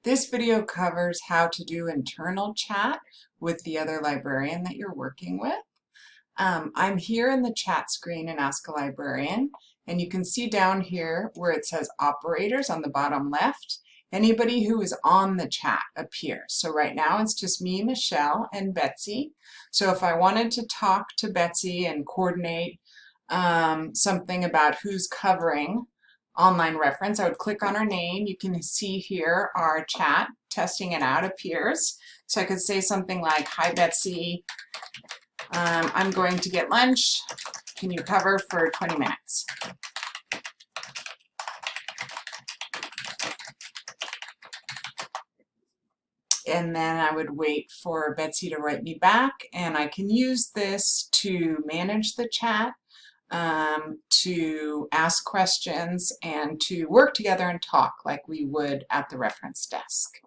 This video covers how to do internal chat with the other librarian that you're working with. I'm here in the chat screen in Ask a Librarian, and you can see down here where it says operators on the bottom left, anybody who is on the chat appears. So right now it's just me, Michelle, and Betsy. So if I wanted to talk to Betsy and coordinate something about who's covering online reference, I would click on her name. You can see here our chat, testing it out, appears. So I could say something like, "Hi Betsy, I'm going to get lunch. Can you cover for 20 minutes? And then I would wait for Betsy to write me back, and I can use this to manage the chat, to ask questions, and to work together and talk like we would at the reference desk.